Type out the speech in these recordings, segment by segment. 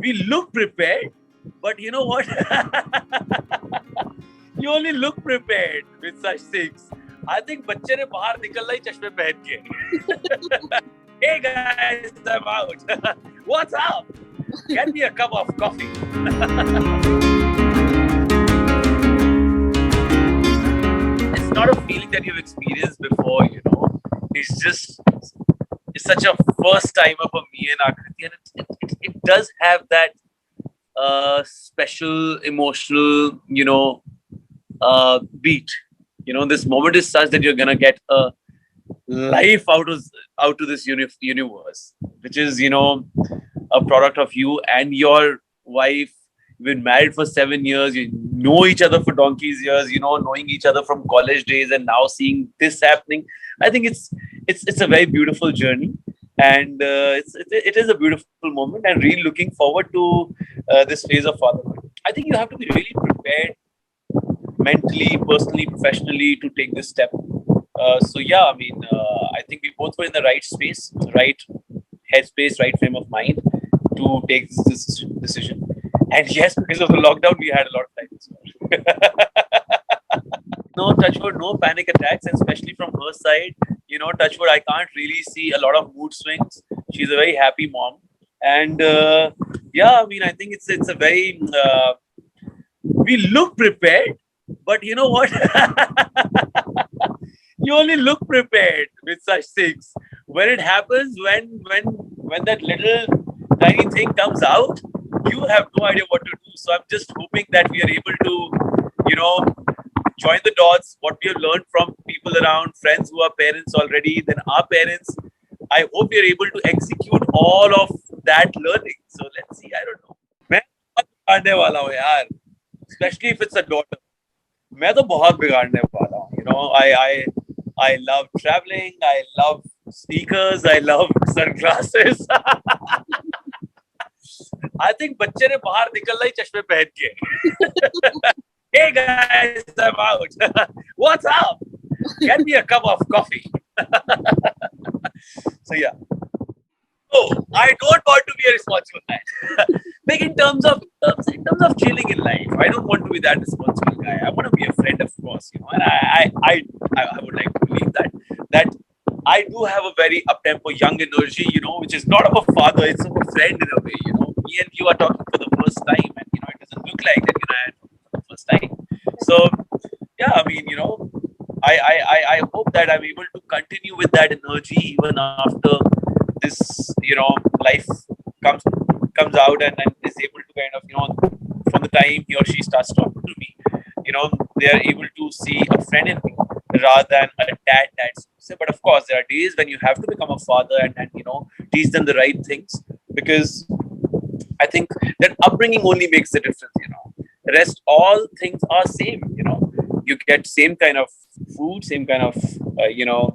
We look prepared, but you know what? You only look prepared with such things. I think बच्चे ने बाहर निकलना ही चश्मे पहन के. Hey guys, I'm out. What's up? Get me a cup of coffee. It's not a feeling that you've experienced before, you know. It's such a first timer for me and Akriti, and it does have that special emotional, beat. This moment is such that you're gonna get a life out to this universe, which is a product of you and your wife. You've been married for 7 years. You know each other for donkey's years. Knowing each other from college days, and now seeing this happening. I think it's a very beautiful journey, and it is a beautiful moment. And really looking forward to this phase of fatherhood. I think you have to be really prepared mentally, personally, professionally to take this step. So yeah, I mean, I think we both were in the right space, right headspace, right frame of mind to take this decision. And yes, because of the lockdown, we had a lot of time as well. No, touch wood, no panic attacks, and especially from her side, touch wood, I can't really see a lot of mood swings. She's a very happy mom, and yeah, I mean, I think it's a very we look prepared, but you know what? You only look prepared with such things. When it happens, when that little tiny thing comes out, you have no idea what to do. So I'm just hoping that we are able to, join the dots, what we have learned from people around, friends who are parents already, then our parents. I hope we are able to execute all of that learning. So let's see. I don't know. मैं बहुत बिगाड़ने वाला हूँ यार, especially if it's a daughter. मैं तो बहुत बिगाड़ने वाला हूँ. I love traveling. I love sneakers. I love sunglasses. I think बच्चे ने बाहर निकलना ही चश्मे पहन के. Hey guys, I'm out. What's up? Get me a cup of coffee. So yeah. Oh, I don't want to be a responsible guy. Like in terms of chilling in life, I don't want to be that responsible guy. I want to be a friend, of course, and I would like to believe that I do have a very up-tempo, young energy, which is not of a father, it's of a friend in a way. Me and you are talking for the first time, and it doesn't look like that I am for the first time. So yeah, I mean, I hope that I'm able to continue with that energy even after this, life comes out and is able to kind of, from the time he or she starts talking to me, they are able to see a friend in me rather than a dad. But of course, there are days when you have to become a father and teach them the right things, because I think that upbringing only makes the difference. Rest all things are same. You get same kind of food, same kind of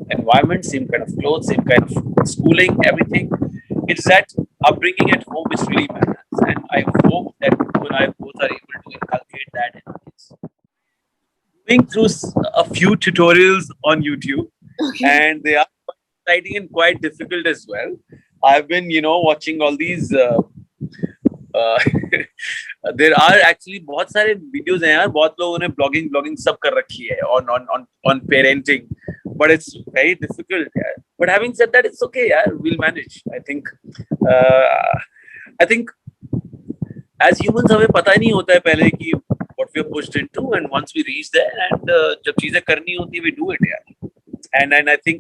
environment, same kind of clothes, same kind of schooling, everything. It's that upbringing at home which really matters, and I hope that you and I both are able to inculcate that in our kids. Going through a few tutorials on YouTube, and they are quite exciting and quite difficult as well. I've been, watching all these. There are actually बहुत सारे videos हैं यार, बहुत लोगों ने blogging सब कर रखी है on parenting, but it's very difficult. Yeah. But having said that, it's okay. Yeah, we'll manage. I think as humans हमें पता ही नहीं होता है पहले कि what we are pushed into, and once we reach there, and जब चीजें करनी होती है, we do it. Yeah. And I think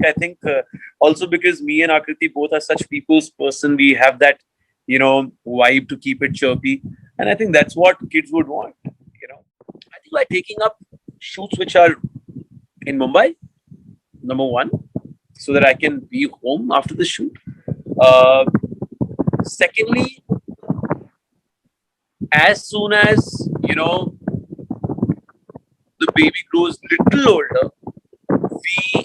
also because me and Akriti both are such people's person, we have that vibe to keep it chirpy, and I think that's what kids would want. I think by taking up shoots which are in Mumbai, number one, so that I can be home after the shoot. Secondly, as soon as the baby grows little older, we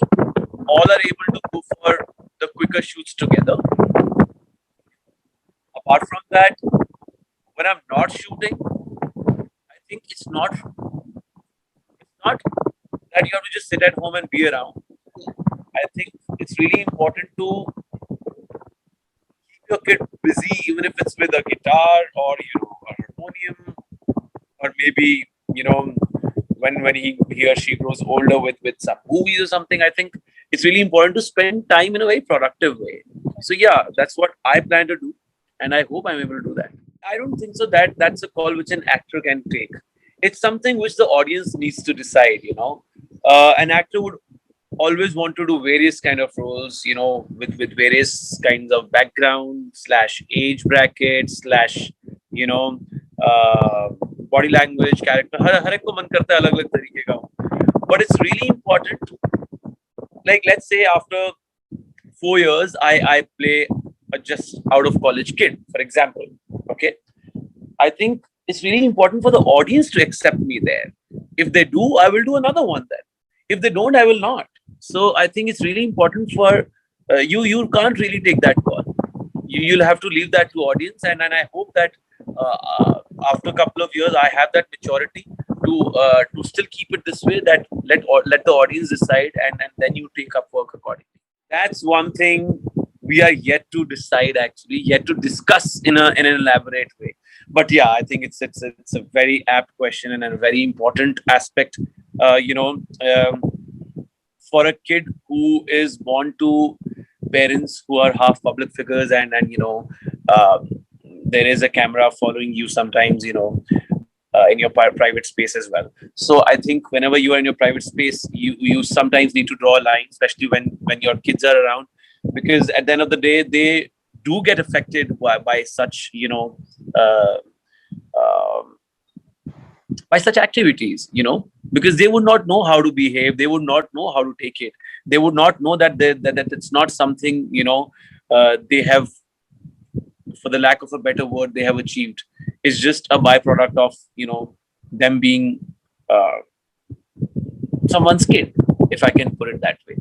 all are able to go for the quicker shoots together. Apart from that, when I'm not shooting, I think it's not that you have to just sit at home and be around. I think it's really important to keep your kid busy, even if it's with a guitar or a harmonium, or maybe when he or she grows older with some movies or something. I think it's really important to spend time in a very productive way. So yeah, that's what I plan to do, and I hope I'm able to do that. I don't think so that that's a call which an actor can take. It's something which the audience needs to decide. An actor would always want to do various kind of roles, with various kinds of background slash age bracket slash, you know, uh, body language, character. हर एक को मन करता है अलग अलग तरीके का हो. But it's really important. Like let's say after 4 years, I play a just out of college kid, for example. Okay, I think it's really important for the audience to accept me there. If they do, I will do another one then. If they don't, I will not. So I think it's really important for you. You can't really take that call. You'll have to leave that to audience, and I hope that after a couple of years, I have that maturity to still keep it this way. That let the audience decide, and then you take up work accordingly. That's one thing we are yet to decide. Actually, yet to discuss in an elaborate way. But yeah, I think it's a very apt question and a very important aspect. Uh, you know. Um, for a kid who is born to parents who are half public figures, and um, there is a camera following you sometimes, in your private space as well. So I think whenever you are in your private space, you sometimes need to draw a line, especially when your kids are around, because at the end of the day they do get affected by such uh, um, by such activities, because they would not know how to behave, they would not know how to take it, they would not know that it's not something, they have, for the lack of a better word, they have achieved. It's just a byproduct of them being uh, someone's kid, if I can put it that way.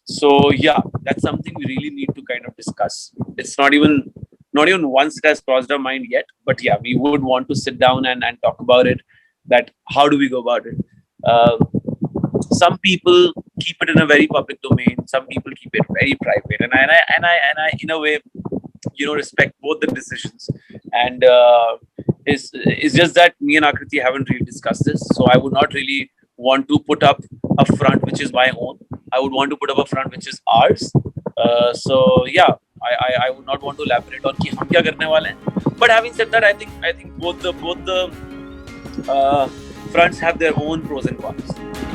So yeah, that's something we really need to kind of discuss. It's not even once it has crossed our mind yet, but yeah, we would want to sit down and talk about it. That how do we go about it? uh, some people keep it in a very public domain, some people keep it very private, and I in a way respect both the decisions. And it's just that me and Akriti haven't really discussed this, so I would not really want to put up a front which is my own. I would want to put up a front which is ours. So yeah, I would not want to elaborate on कि हम क्या करने वाले हैं. But having said that, I think both the fronts have their own pros and cons.